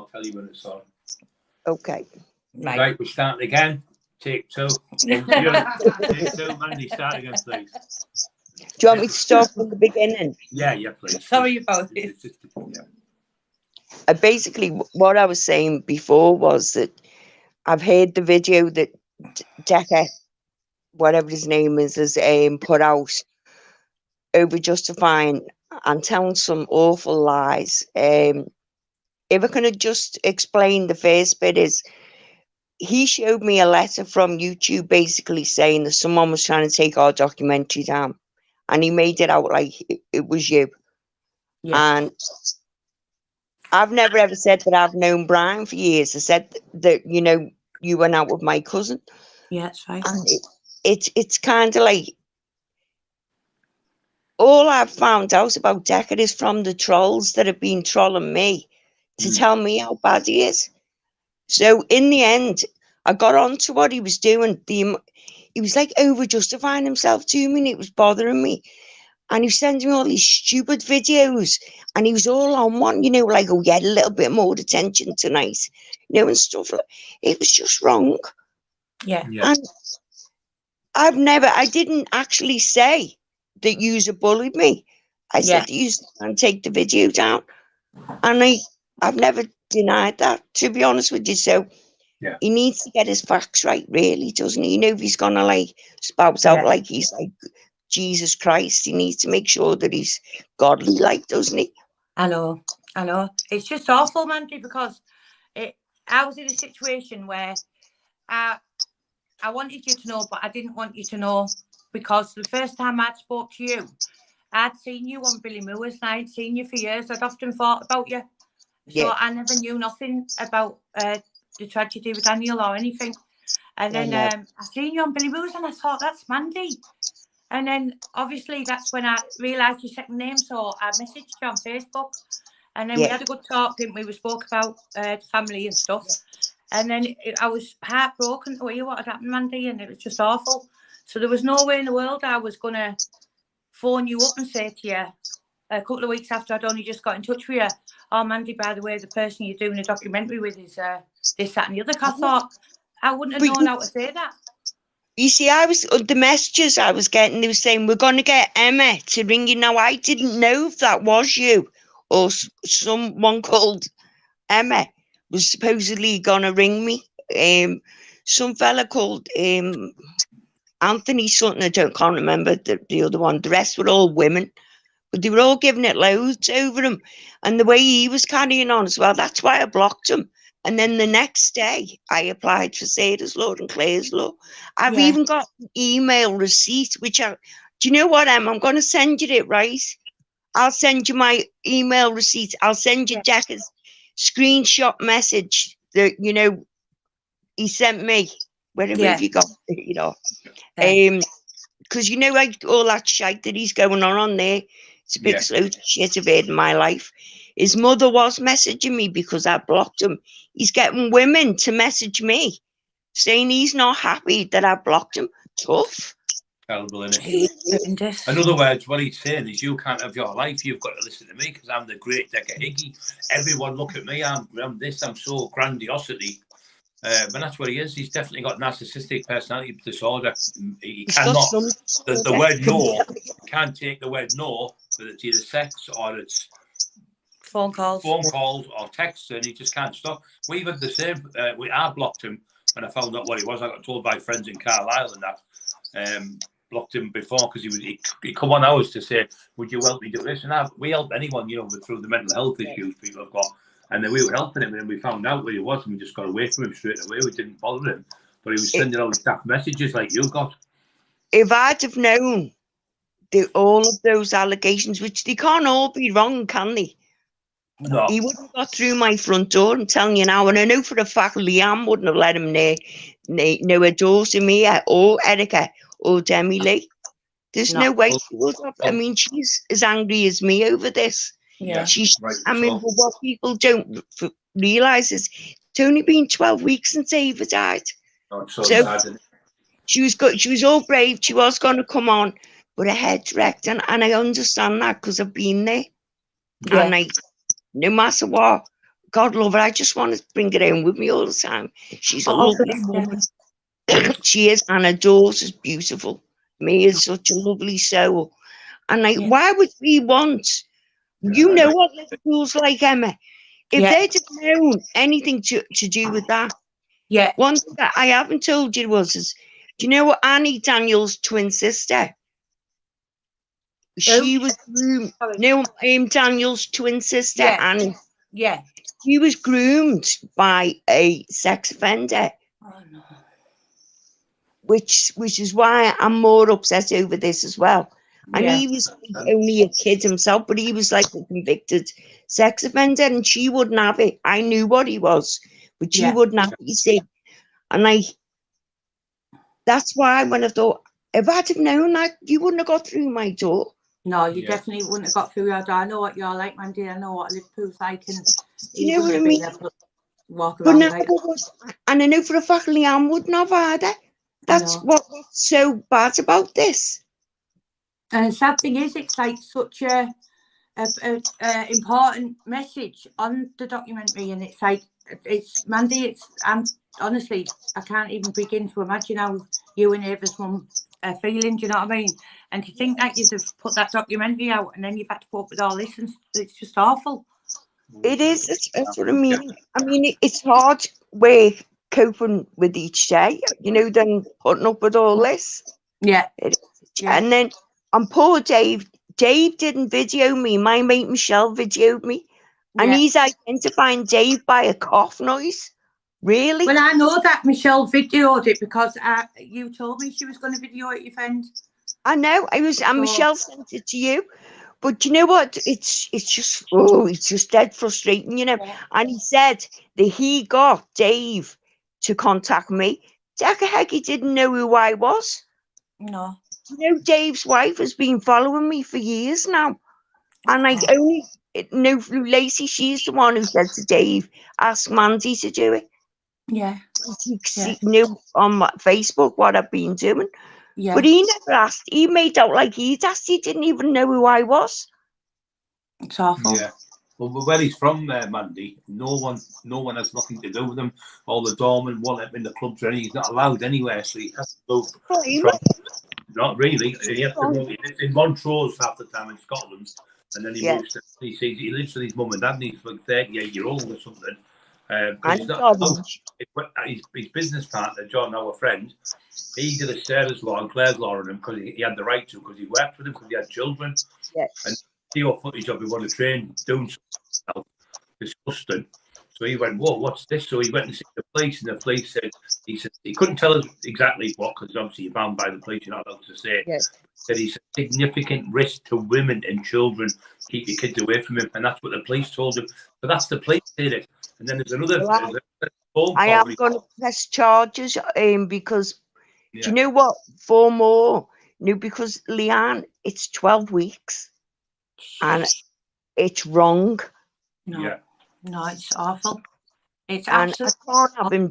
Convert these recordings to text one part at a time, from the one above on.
I'll tell you when it's on. Okay. Right, we're starting again. Take two. Take two, Mandy, start again, please. Do you want me to start from the beginning? Yeah, please. Sorry about it. Basically, what I was saying before was that I've heard the video that DICKY, whatever his name is, has put out over justifying and telling some awful lies. If I can just explain, the first bit is he showed me a letter from YouTube basically saying that someone was trying to take our documentary down, and he made it out like it was you. Yeah. And I've never ever said that I've known Brian for years. I said that, you know, you went out with my cousin. Yeah, that's right. And it's kind of like, all I've found out about DICKY is from the trolls that have been trolling me to tell me how bad he is. So in the end, I got on to what he was doing. He was like over justifying himself to me, and it was bothering me. And he was sending me all these stupid videos, and he was all on one, you know, like, oh, yeah, a little bit more attention tonight, you know, and stuff like. It was just wrong. Yeah. And I didn't actually say that you bullied me. I said you and take the video down, and I've never denied that, to be honest with you. So he needs to get his facts right, really, doesn't he? You know, if he's gonna like spout out like he's like Jesus Christ, he needs to make sure that he's godly, like, doesn't he? I know. It's just awful, Mandy, because I was in a situation where I wanted you to know, but I didn't want you to know, because the first time I'd spoke to you, I'd seen you on Billy Moore's, and I'd seen you for years. I'd often thought about you. So I never knew nothing about the tragedy with Daniel or anything. And then I seen you on Billy Moore's, and I thought, that's Mandy. And then obviously that's when I realised your second name. So I messaged you on Facebook, and then we had a good talk, didn't we? We spoke about family and stuff. And then I was heartbroken to hear what had happened, Mandy, and it was just awful. So there was no way in the world I was going to phone you up and say to you a couple of weeks after I'd only just got in touch with you, oh, Mandy, by the way, the person you're doing a documentary with is this, that and the other. I thought I wouldn't have known how to say that. You see, the messages I was getting, they were saying, we're going to get Emma to ring you. Now, I didn't know if that was you or someone called Emma was supposedly going to ring me. Some fella called Anthony something, I can't remember the other one. The rest were all women, but they were all giving it loads over him. And the way he was carrying on as well, that's why I blocked him. And then the next day, I applied for Sarah's Law and Claire's Law. I've even got an email receipt, which do you know what, Em? I'm going to send you it, right? I'll send you my email receipt. I'll send you Decker's screenshot message that, you know, he sent me. Wherever have you got it, you know? Because, you know, like all that shite that he's going on there, it's a big load of shit I've heard in my life. His mother was messaging me because I blocked him. He's getting women to message me saying he's not happy that I blocked him. Tough. Terrible, isn't it? In other words, what he's saying is, you can't have your life. You've got to listen to me because I'm the great DICKY. Everyone look at me. I'm this. I'm so grandiosity. But that's what he is. He's definitely got narcissistic personality disorder. He cannot. The word no, can't take the word no, but it's either sex or it's phone calls or texts, and he just can't stop. We've had the same. I blocked him when I found out what he was. I got told by friends in Carlisle and that. Blocked him before because he come on ours to say, would you help me do this? And we help anyone, you know, through the mental health issues people have got. And then we were helping him, and then we found out where he was, and we just got away from him straight away. We didn't bother him, but he was sending out staff messages like you got. If I'd have known all of those allegations, which they can't all be wrong, can they? No. He wouldn't have got through my front door, I'm telling you now. And I know for a fact Leanne wouldn't have let him near her daughter, Mia, or Erica, or Demi Lee. There's no way she would have. I mean, she's as angry as me over this. Yeah. I mean, but what people don't realise is it's only been 12 weeks since Ava died. Oh, so sad. She was all brave. She was going to come on, but her head's wrecked. And I understand that because I've been there. Yeah. And no matter what, God love her. I just want to bring her home with me all the time. She's a lovely woman. She is, and her daughter's beautiful. Me is such a lovely soul. And like, why would we want? You know what Liverpool's like, Emma. If they'd have known anything to do with that, one thing that I haven't told you is, do you know what Annie Daniel's twin sister? She was groomed. No, Daniel's twin sister, Annie. Yeah. She was groomed by a sex offender. Oh no. Which is why I'm more upset over this as well. And he was only a kid himself, but he was like a convicted sex offender, and she wouldn't have it. I knew what he was, but she wouldn't have it, you see. And that's why when I thought, if I'd have known that, you wouldn't have got through my door. No, you definitely wouldn't have got through your door. I know what you're like, Mandy. I know what Liverpool's like, and you know what I mean? Walk around and I know for a fact Leanne wouldn't have either. That's what's so bad about this. And the sad thing is, it's like such a important message on the documentary, and it's like, it's Mandy. Honestly, I can't even begin to imagine how you and Ava's mum are feeling. Do you know what I mean? And to think that you've put that documentary out, and then you've had to put up with all this, and it's just awful. It is. That's what I mean. I mean, it's hard with coping with each day, you know, then putting up with all this. Yeah. And then, and poor Dave didn't video me. My mate Michelle videoed me. And he's identifying Dave by a cough noise. Really? Well, I know that Michelle videoed it because you told me she was going to video it, your friend. I know. And Michelle sent it to you. But you know what? It's just dead frustrating, you know. And he said that he got Dave to contact me. Heck, he didn't know who I was. No. You know, Dave's wife has been following me for years now. And I only know through Lacey, she's the one who said to Dave, ask Mandy to do it. Yeah. He knew on Facebook what I've been doing. Yeah. But he never asked. He made out like he'd asked. He didn't even know who I was. It's awful. Yeah. Well, where he's from, Mandy, no one has nothing to do with him. All the doormen won't let him in the clubs or anything. He's not allowed anywhere, so he has to go from. Not really. He has to go. He lives in Montrose half the time in Scotland, and then he moves to. He lives with his mum and dad, and he's like 38-year-old or something. His business partner, John, our friend, he did a Sarah's law and Claire's law on him because he had the right to, because he worked with him, because he had children. Yes. And see what footage of him on the train doing something disgusting. So he went, whoa, what's this? So he went and see the police, and the police said, he couldn't tell us exactly what, because obviously you're bound by the police, you're not allowed to say it. Yes. Said he's a significant risk to women and children. Keep your kids away from him. And that's what the police told him. But that's the police did it. And then there's another phone call. I am going to press charges because, do you know what? 4 more. No, because Leanne, it's 12 weeks. And it's wrong. No, it's awful. It's and absolutely. I can't have him.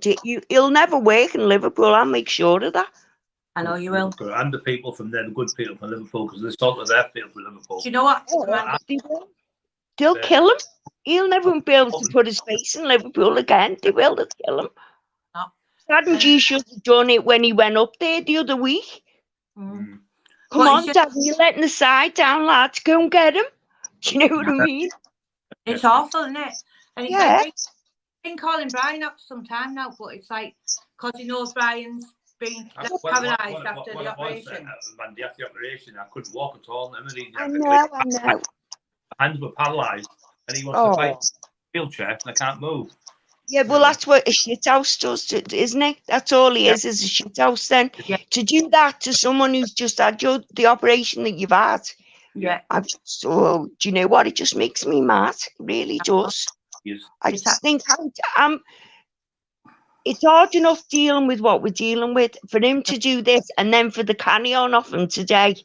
He'll never work in Liverpool. I'll make sure of that. I know you will. And the people from there, the good people from Liverpool, because they're sort of their people from Liverpool. Do you know what? They'll kill him. He'll never be able to put his face in Liverpool again. They will. They'll kill him. No. Hadn't you should have done it when he went up there the other week? Mm. Come on, Dad, you're letting the side down, lads. Go and get him. Do you know what I mean? It's awful, isn't it? And it's like, I've been calling Brian up for some time now, but it's like, because he knows Brian's been paralysed after the operation. Mandy, after the operation, I couldn't walk at all. I know. My hands were paralysed, and he wants to fight in a wheelchair, and I can't move. Yeah, well, that's what a shithouse does, isn't it? That's all he is a shithouse then. Yeah. To do that to someone who's just had the operation that you've had, do you know what? It just makes me mad. It really does. Yes. I just think it's hard enough dealing with what we're dealing with. For him to do this and then for the carry on off him today,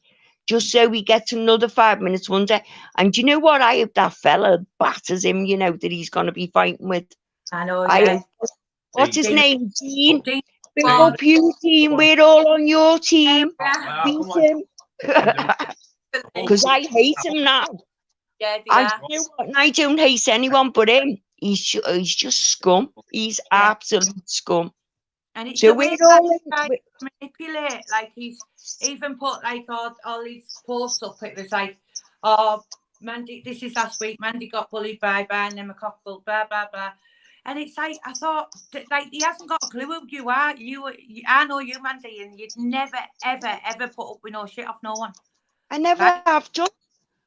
just so he gets another 5 minutes one day. And do you know what? I hope that fella batters him, you know, that he's going to be fighting with. I know, yeah. What's his name? Dean. Big up you, team. We're all on your team. Beat him. Because I hate him now. Yeah, I know what, and I don't hate anyone but him. He's just scum. He's absolute scum. And it's So the way we're that all he's trying to manipulate. Like, he's even put like all these posts up. It was like, oh, Mandy, this is last week. Mandy got bullied by Emma Cockerill, blah blah blah. And it's like, I thought, like, he hasn't got a clue who you are. I know you, Mandy, and you'd never, ever, ever put up with no shit off no one. I never Right? have done.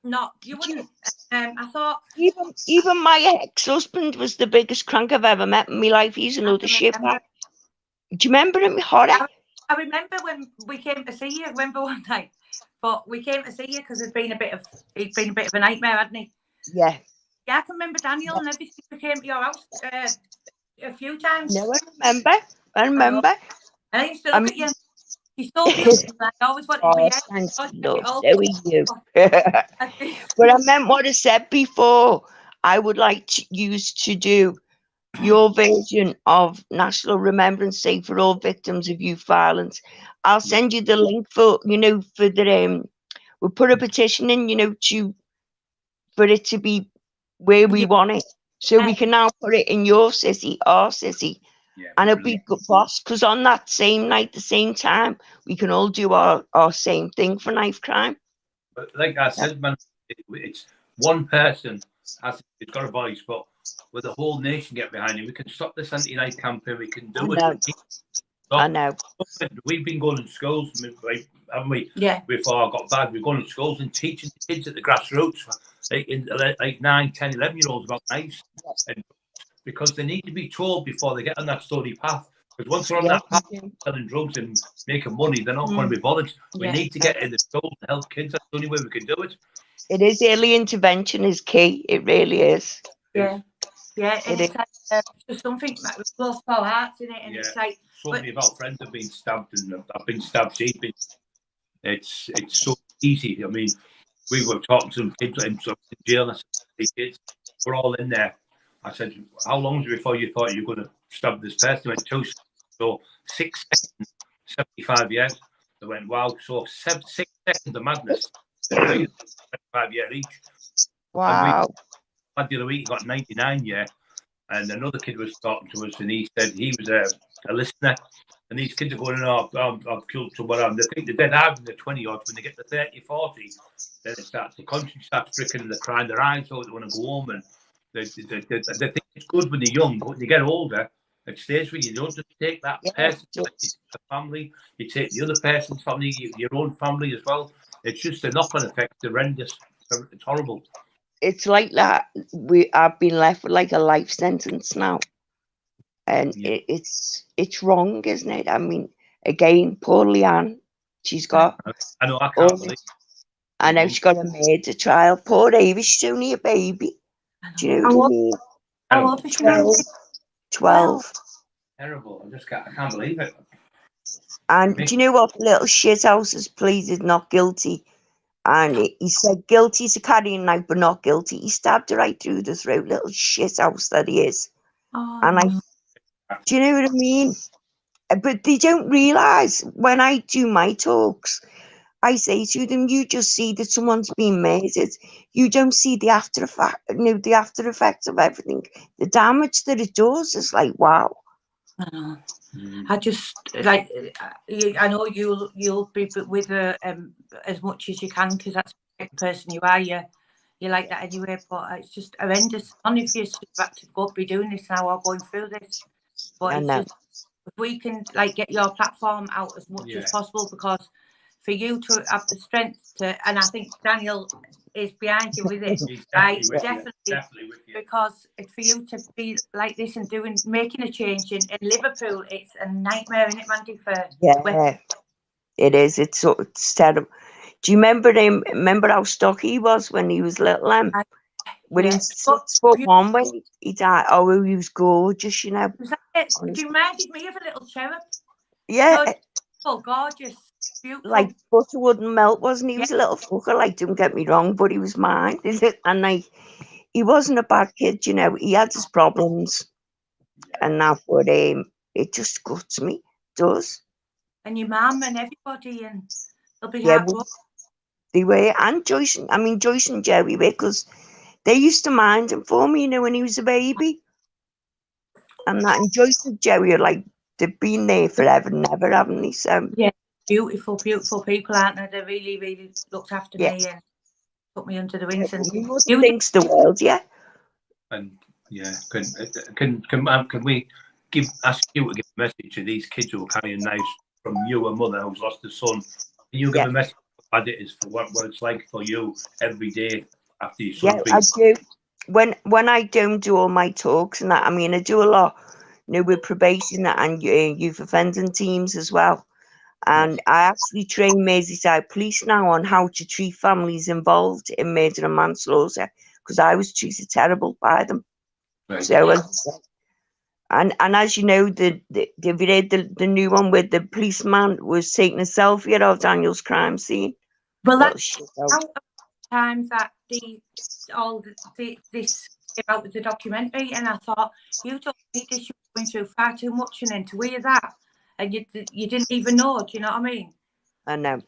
No, you wouldn't. I thought even my ex-husband was the biggest crank I've ever met in my life. He's another shit bag. Do you remember him, Horror? I remember when we came to see you. I remember one night, but we came to see you because he'd been a bit of a nightmare, hadn't he? Yeah. Yeah, I can remember Daniel and everything. We came to your house a few times. No, I remember. And I used to look at you. He's so beautiful. I always wanted to be thanks, here. love. So are you. But I meant what I said before. I would like you to do your version of National Remembrance Day for all victims of youth violence. I'll send you the link for the we'll put a petition in, for it to be where we want it. So we can now put it in your city, our city. Yeah, and it'll be good, boss, because on that same night, the same time, we can all do our same thing for knife crime. But like I said, man, it's one person it's got a voice, but with the whole nation get behind it, we can stop this anti-knife campaign. We can do it. I know. We've been going to schools, haven't we? Yeah. Before I got bad, we've gone to schools and teaching kids at the grassroots, like 9, 10, 11-year-olds about knives, and because they need to be told before they get on that study path. Because once they're on that path, selling drugs and making money, they're not going to be bothered. We need to get in the schools to help kids. That's the only way we can do it. It is. Early intervention is key. It really is. Yeah. Yeah, and it's like, just something that was close to our hearts, in it, and it's like so many of our friends have been stabbed, and I've been stabbed. It's so easy. I mean, we were talking to some kids in jail. I said, kids, we're all in there. I said, how long was it before you thought you were going to stab this person? They went 2 seconds. So 6 seconds, 75 years. They went, wow. So 6 seconds of madness, 75 years each. Wow. The other week, he got 99 years. And another kid was talking to us, and he said he was a listener. And these kids are going, oh, I've killed someone. And they think they're dead out in the 20-odds. When they get to 30, 40, then the conscience starts pricking and they're crying their eyes out. They want to go home. And they think it's good when they're young, but when you get older, it stays with you. You don't just take that person's family, you take the other person's family, your own family as well. It's just a knock-on effect, horrendous. It's horrible. It's like that. I've been left with like a life sentence now. And it's wrong, isn't it? I mean, again, poor Leanne, she's got... I know, I can't believe. I know she's got a murder trial. Poor Ava, she's only a baby. Do you know what I mean? How old is she? 12. Terrible. I can't believe it. And do you know what? The little shithouse has pleaded not guilty. And he said guilty to carrying a knife, but not guilty. He stabbed her right through the throat, little shithouse that he is. Oh, and do you know what I mean? But they don't realise, when I do my talks, I say to them, you just see that someone's been murdered. You don't see the after effect, the after effects of everything. The damage that it does is like, wow. I just like. I know you'll be with her as much as you can, because that's the person you are. You like that anyway. But it's just horrendous. None of you have to go be doing this now or going through this. But it's just, if we can get your platform out as much as possible, because for you to have the strength to, and I think Daniel is behind you with it, right? Definitely with you. Because for you to be like this and making a change in Liverpool, it's a nightmare, isn't it, Mandy? It is. It's terrible. Do you remember him? Remember how stocky he was when he was little? When he was 6'1" when he died. Oh, he was gorgeous, you know. Was that it? You reminded me of a little cherub. Yeah. Oh, gorgeous. Beautiful. Like butter wouldn't melt, wasn't he? He was a little fucker, don't get me wrong, but he was mine. And he wasn't a bad kid, you know. He had his problems. And that's what it just guts me. It does. And your mum and everybody, and they'll be hard work. They were, and Joyce and Jerry were, because they used to mind him for me, when he was a baby. and that. And Joyce and Joey are like, they've been there forever and ever, haven't they? So yeah, beautiful, beautiful people, aren't they? They really, really looked after me and put me under the wings. And your mother thinks the world, yeah. And yeah, can we ask you to give a message to these kids who are carrying knives from you, a mother who's lost a son? Can you give a message how bad it is for what it's like for you every day after your son's been? I do. When I don't do all my talks and that, I mean, I do a lot, you know, with probation and youth offending teams as well. And I actually train Merseyside Police now on how to treat families involved in murder and manslaughter, because I was treated terrible by them. Right. So, and as you know, have you read the new one where the policeman was taking a selfie of Daniel's crime scene? Well, that's out of time that this came out with the documentary, and I thought, you don't need this, you're going through far too much, and then to hear that, and you didn't even know. Do you know what I mean? I know.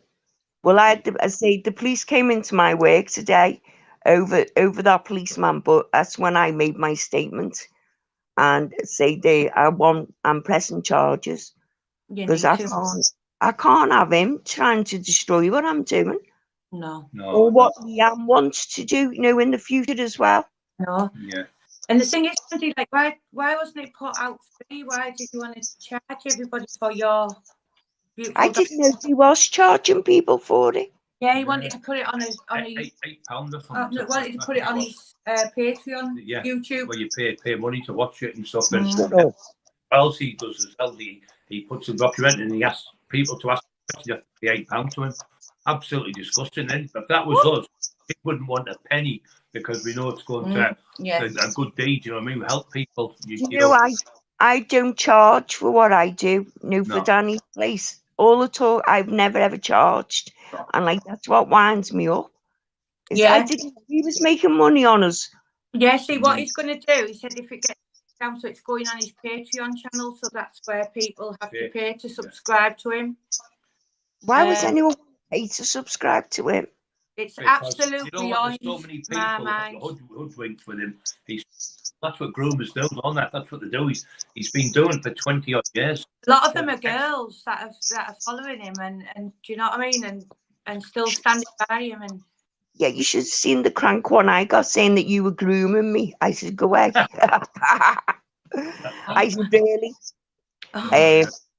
Well, I say the police came into my work today over that policeman, but that's when I made my statement and say I'm pressing charges because I can't have him trying to destroy what I'm doing. No. Or what Leanne wants to do, you know, in the future as well. No. Yeah. And the thing is, like, why wasn't it put out free? Why did you want to charge everybody for your beautiful? I didn't know he was charging people for it. Yeah, he wanted to put it on his £8 wanted to put it on his Patreon, YouTube. Well, you pay money to watch it and stuff. And what else he does is he puts a document and he asks people to ask questions. The £8 to him. Absolutely disgusting. Then, if that was us, we wouldn't want a penny because we know it's going to a good deed. You know what I mean? We help people. You know, I don't charge for what I do. No, for Danny's place. All the talk, I've never ever charged, and like that's what winds me up. I didn't. He was making money on us. Yeah. See what he's going to do. He said if it gets down to it's going on his Patreon channel, so that's where people have to pay to subscribe to him. Why was anyone pay to subscribe to him? It's absolutely on so many people hoodwinked with him. That's what groomers do, on that. That's what they do. He's been doing it for 20 odd years. A lot of them are girls that are following him, and do you know what I mean? And still standing by him. And yeah, you should have seen the crank one I got saying that you were grooming me. I said, go away. I said, really?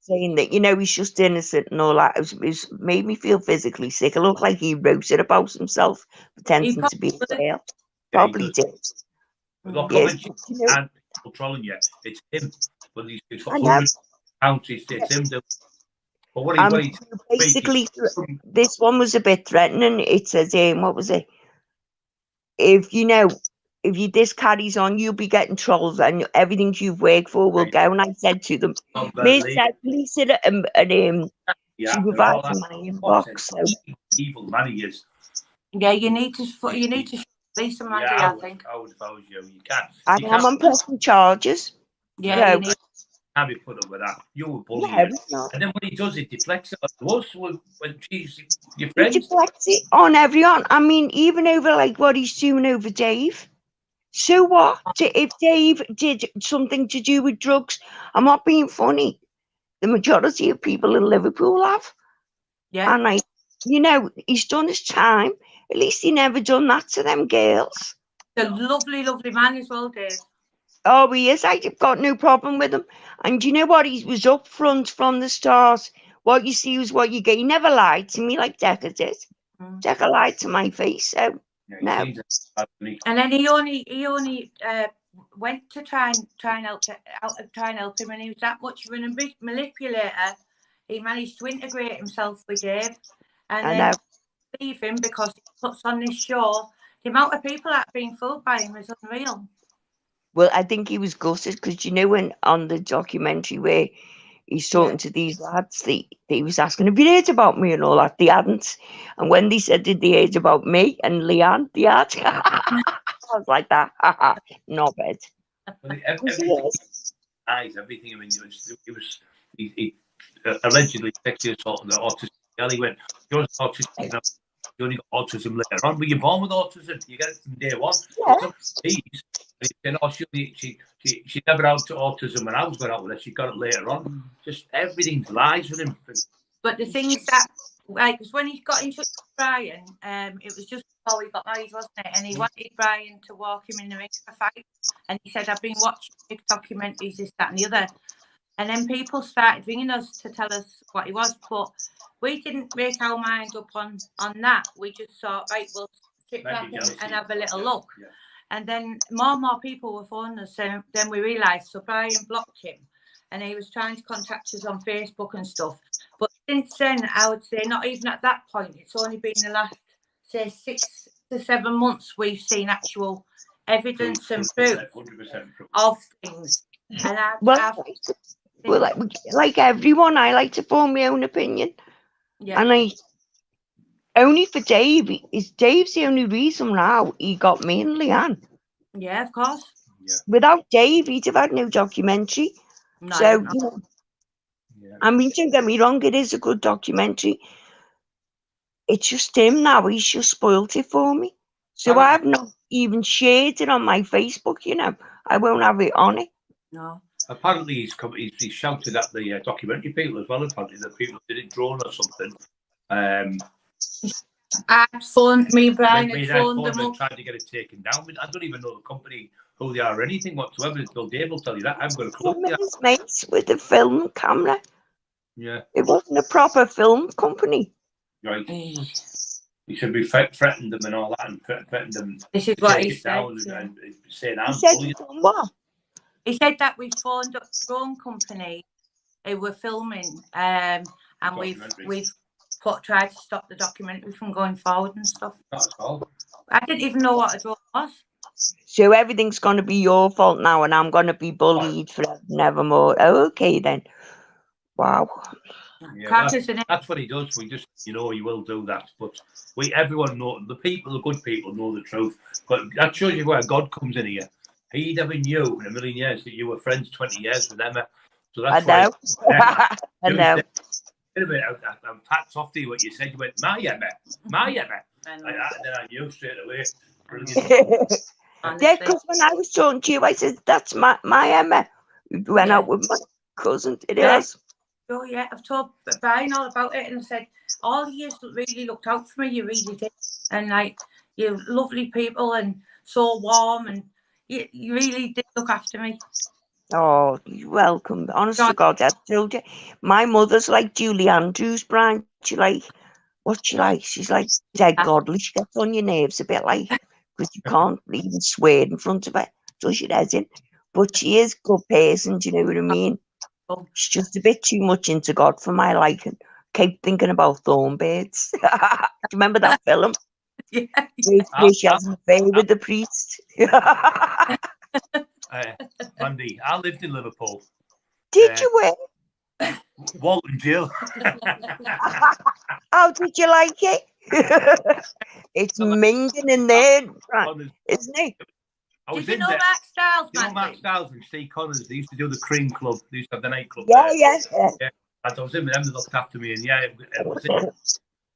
Saying that, you know, he's just innocent and all that. It made me feel physically sick. It looked like he wrote it about himself, pretending to be a girl. Probably did. Look, and people trolling you. It's him. But it's for £100. It's him. But what he basically, this one was a bit threatening. It says, what was it? If this carries on, you'll be getting trolls and everything you've worked for will go. And I said to them, please sit at supervising my inbox. So. Evil man he is. Yeah, you need to release him, Mandy, I think. I would if I was you. You can't. I am on pressing charges. Yeah, you need. Can't be put up with that. You were bullying. And then when he does it, deflects it on us when she's your friend. He deflects it on everyone. I mean, even over like what he's doing over Dave. So what? If Dave did something to do with drugs, I'm not being funny. The majority of people in Liverpool have. Yeah. And you know, he's done his time. At least he never done that to them girls. A lovely, lovely man as well, Dave. Oh, he is. I've got no problem with him. And you know what? He was up front from the start. What you see is what you get. He never lied to me like Decker did. Decker lied to my face. So no. And then he only went to try and help him, and he was that much of a manipulator. He managed to integrate himself with Dave, and then leave him because he puts on this show. The amount of people that have been fooled by him is unreal. Well, I think he was gutted because you know when on the documentary where he's talking to these lads, they was asking, have you heard about me and all that? They hadn't. And when they said, did they heard about me and Leanne? They had. I was like that. Not bad. Everything. I mean, he allegedly sexually assaulted the autistic girl. He went, you're autistic now. You only got autism later on. Were you born with autism? You get it from day one. And he said, oh, she never had autism when I was going out with her. She got it later on. Just everything's lies with him. But the thing is that, like, because when he got in touch with Brian, it was just before we got married, wasn't it? And he wanted Brian to walk him in the ring for a fight. And he said, I've been watching big documentaries, this, that, and the other. And then people started ringing us to tell us what he was, but we didn't make our mind up on that. We just thought, right, we'll sit back and have a little look. Yeah. And then more and more people were phoning us, and then we realised, so Brian blocked him, and he was trying to contact us on Facebook and stuff. But since then, I would say not even at that point, it's only been the last, say, 6 to 7 months we've seen actual evidence and proof of things. And like everyone, I like to form my own opinion. Yeah. And only for Dave, Dave's the only reason now he got me and Leanne. Yeah, of course. Yeah. Without Dave, he'd have had no documentary. No, so, you know, I mean, don't get me wrong, it is a good documentary. It's just him now, he's just spoilt it for me. So I've not even shared it on my Facebook, you know. I won't have it on it. No. Apparently he's shouted at the documentary people as well, apparently the people did it drawn or something. I phoned me, Brian, and phoned them up. Tried to get it taken down. I don't even know the company, who they are or anything whatsoever. Until Dave will tell you that. I've got a clue. His mates with the film camera. Yeah. It wasn't a proper film company. Right. He should be threatened them and all that, and threatened them. This is what he said. And saying, what? He said that we phoned up the drone company who were filming, and we've tried to stop the documentary from going forward and stuff. That's all. I didn't even know what a drone was. So everything's going to be your fault now, and I'm going to be bullied forever and evermore. Oh, okay then. Wow. Yeah, that's what he does. We just, you know, he will do that. But everyone know, the good people know the truth. But that shows you where God comes in here. He never knew in a million years that you were friends 20 years with Emma. So that's I know. I know. Wait a minute, I'm packed off to you what you said. You went, my Emma. Like that, and then I knew straight away. Yeah, because when I was talking to you, I said, that's my Emma. We went out with my cousin. It is. Oh, yeah, I've told Brian all about it, and I said, all years really looked out for me, you really did. And, like, you're lovely people and so warm, and you really did look after me. Oh, you're welcome. Honest to God, I told you. My mother's like Julie Andrews, Brian. What's she like? She's like dead godly. She gets on your nerves a bit, like, because you can't even swear in front of her. So she doesn't. But she is a good person, do you know what I mean? She's just a bit too much into God for my liking. Keep thinking about Thornbirds. Do you remember that film? Yeah. Where she has an affair with the priest. Mandy, I lived in Liverpool. Did you win? Walton Jail. How did you like it? It's minging in there, isn't it? Did you know Mark Styles, Mandy? You know Mark Styles and Steve Connors? They used to do the Cream Club. They used to have the nightclub. Yeah. And I was in with them. They looked after me, and it was it.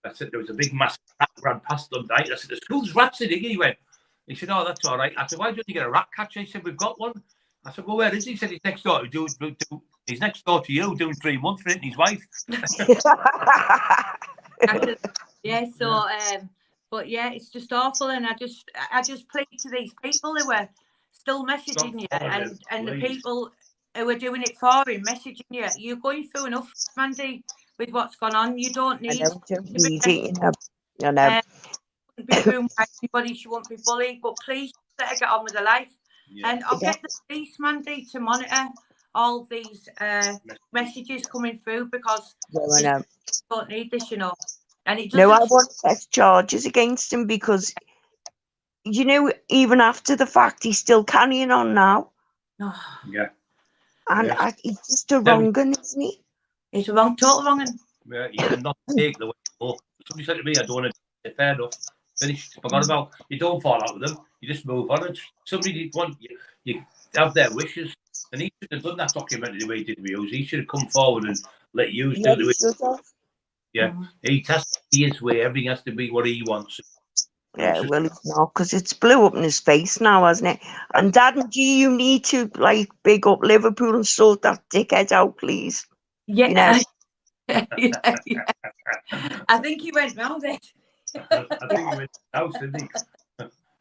I said there was a big massive rat ran past them night. I said, "The school's rats in here." He went. He said, "Oh, that's all right." I said, "Why don't you get a rat catcher?" He said, "We've got one." I said, "Well, where is he?" He said, "He's next door. He's next door to you, doing 3 months for it, and his wife." Yeah. So, but yeah, it's just awful, and I just plead to these people who were still messaging you, and the people who are doing it for him, messaging you. You're going through enough, Mandy, with what's gone on. You don't need it. You know. Be groomed by anybody. She won't be bullied, but please let her get on with her life. Yeah. And I'll get the police, Mandy, to monitor all these messages coming through, because I don't need this, you know. And it I want to press charges against him, because, you know, even after the fact, he's still carrying on now. Yeah. And he's just a wrong un, isn't he? He's a total wrong un. Yeah, you cannot take the way to. Somebody said to me, I don't want to fair enough. Finished. Forgot about. You don't fall out with them. You just move on. Somebody want you have their wishes, and he should have done that documentary the way he did with you. He should have come forward and let you do it. Yeah, he has his way. Everything has to be what he wants. Yeah, well, it's not, because it's blew up in his face now, hasn't it? And Dad and G, you need to, like, big up Liverpool and sort that dickhead out, please. Yeah. You know? Yeah. I think he went round it. I think he went house, didn't he?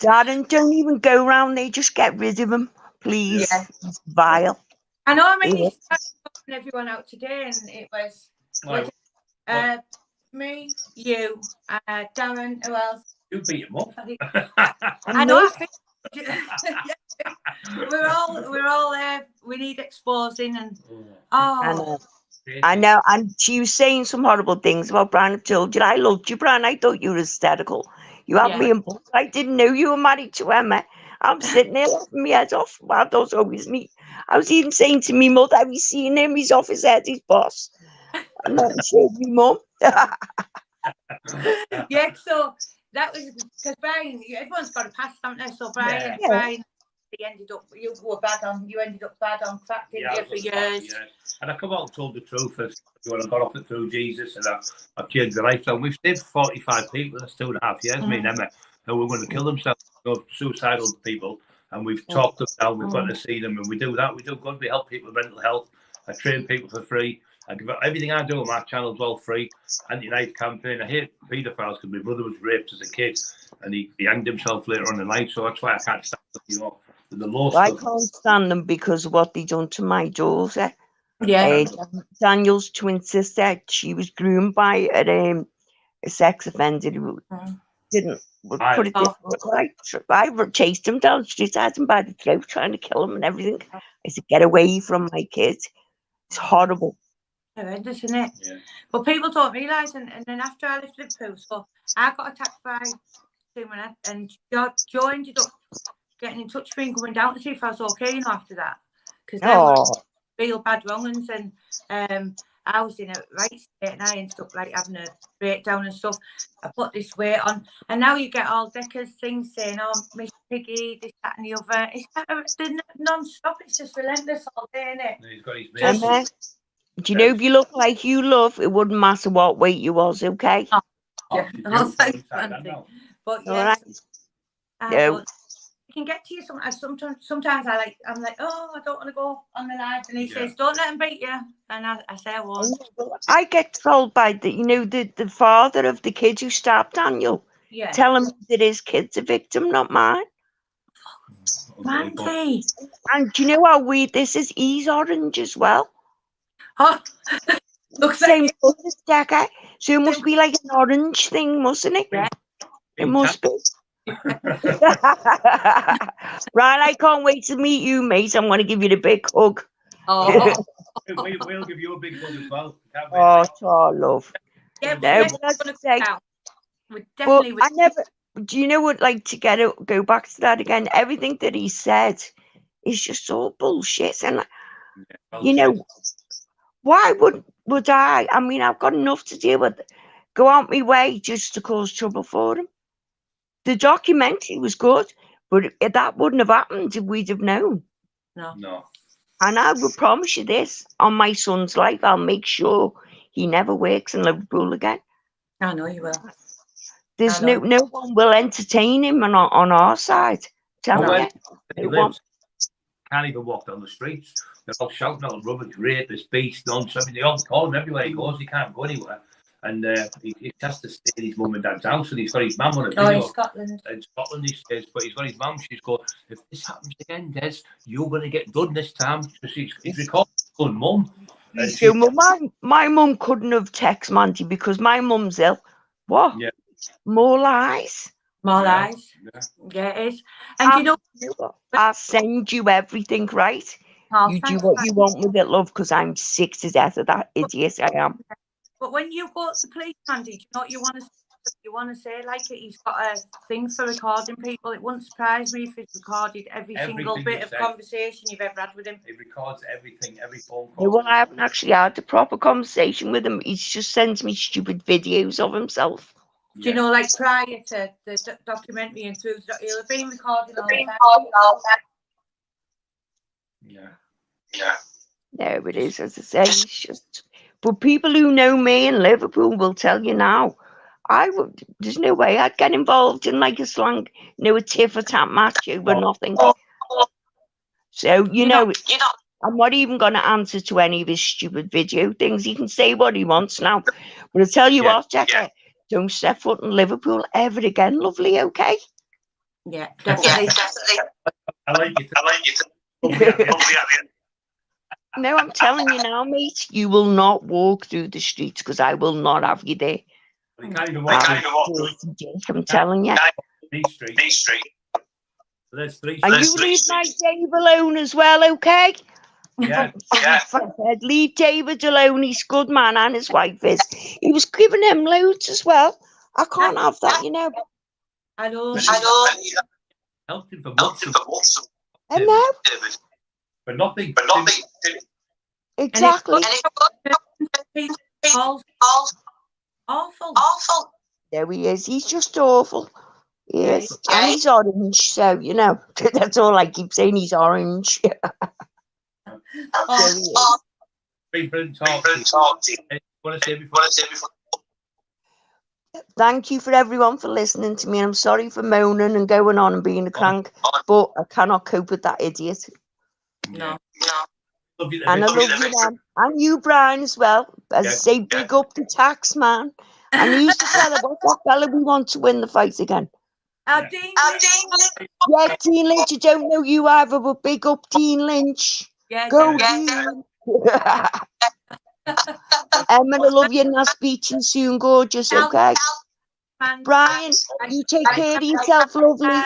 Dad, and don't even go round there, just get rid of him, please. Yeah. He's vile. I know, I mean, Yeah. he started talking everyone out today, and it was me, you, Darren, who else? You beat him up. I know. I think we're all we need exposing, and I know, and she was saying some horrible things about Brian. I told you I loved you, Brian. I thought you were hysterical. You had me in books. I didn't know you were married to Emma. I'm sitting there laughing my head off. Wow, that's always me. I was even saying to me mother, have you seen him? He's off his head, his boss. And then showed me mum. Yeah, so that was because Brian, everyone's got a past, haven't they? So Brian, he ended up, you ended up bad on crack, didn't you, for years? And I come out and told the truth when I got off it through Jesus, and I've changed my life. So we've saved 45 people in 2.5 years, me and Emma, who were going to kill themselves, suicidal people, and we've talked them down, we've got to see them, and we do that. We do good, we help people with mental health. I train people for free. I give everything I do on my channel is all free. Anti-knife campaign. I hate paedophiles because my brother was raped as a kid, and he hanged himself later on in life. So that's why I can't stand them, the law stuff. I can't stand them because of what they done to my daughter. Yeah. Daniel's twin sister, she was groomed by a sex offender who didn't put it different. I chased him down the street, had him by the throat, trying to kill him and everything. I said, get away from my kids. It's horrible. Horrendous, isn't it? Yeah. But people don't realise, and then after I left Liverpool, so I got attacked by 2 minutes, and Joe ended up getting in touch with me and going down to see if I was okay, after that. Because there were real bad wrong-uns, and I was in a right state, and I ended up like having a breakdown and stuff. I put this weight on, and now you get all Decker's things saying, oh, Miss Piggy, this, that, and the other. It's non-stop, it's just relentless all day, isn't it? He's got his do you know, if you look like you love, it wouldn't matter what weight you was, okay? But yes, it can get to you. Sometimes I'm like, oh, I don't want to go on the live, and he says, don't let him beat you, and I say I won't. I get told by the father of the kid who stabbed Daniel. Yeah. Tell him that his kid's a victim, not mine. Mandy. And do you know how weird this is? He's orange as well. Oh, looks same colour as Decker. So it must be like an orange thing, mustn't it? Yeah. It must be. Right, I can't wait to meet you, mate. I'm going to give you the big hug. Oh. We'll give you a big hug as well. Oh, love. Yeah, I never. Do you know what? Like, to go back to that again, everything that he said is just all bullshit. And you know, why would I? I mean, I've got enough to deal with. Go out my way just to cause trouble for him. The documentary was good, but that wouldn't have happened if we'd have known. No. And I would promise you this, on my son's life, I'll make sure he never works in Liverpool again. I know you will. There's no one will entertain him on our side. Tell me. Can't even walk down the streets. They're all shouting out rubbish, rape, this beast, nonsense. They all call him everywhere he goes. He can't go anywhere. And he has to stay in his mum and dad's house, and he's got his mum on a video. In Scotland. In Scotland he stays, but he's got his mum. She's going, if this happens again, Des, you're going to get done this time. He's recording his own mum. So my mum couldn't have texted Mandy because my mum's ill. What? Yeah. More lies. More lies. Yeah, it is. And you know, I'll send you everything, right? You do what you want with it, love, because I'm sick to death of that idiot I am. But when you go to the police, Mandy, do you know what you want to say? You want to say, like, he's got a thing for recording people. It wouldn't surprise me if he's recorded every single bit of conversation you've ever had with him. He records everything, every phone call. Well, I haven't actually had a proper conversation with him. He just sends me stupid videos of himself. Do you know, like, prior to the documentary and through, he'll have been recording all the time. Yeah. No, it is, as I say, it's just... But people who know me in Liverpool will tell you now, There's no way I'd get involved in like a slang, a tit for tat match over nothing. So, I'm not even going to answer to any of his stupid video things. He can say what he wants now. But I'll tell you what, Jackie, don't step foot in Liverpool ever again, lovely, okay? Yeah, definitely. I like you. No, I'm telling you now, mate, you will not walk through the streets because I will not have you there. You can't even walk I'm telling you. These streets. So there's 3 And you leave my Dave alone as well, okay? Yeah. Leave David alone. He's a good man, and his wife is. He was giving him loads as well. I can't have that, I know. Helped him for months. I know. For nothing. Exactly. Awful. There he is. He's just awful. He is. And he's orange, so, that's all I keep saying. He's orange. There he is. Thank you for everyone for listening to me. I'm sorry for moaning and going on and being a crank, but I cannot cope with that idiot. No. And I love you, man. And you, Brian, as well. As I say, big up the tax man. And who's the fella? What's that fella we want to win the fight again? Dean Lynch. Yeah, Dean Lynch. I don't know you either, but big up Dean Lynch. Go, Dean. Emma, I love you, and I'll speak to you soon, gorgeous, okay? Brian, you take care of yourself, lovely.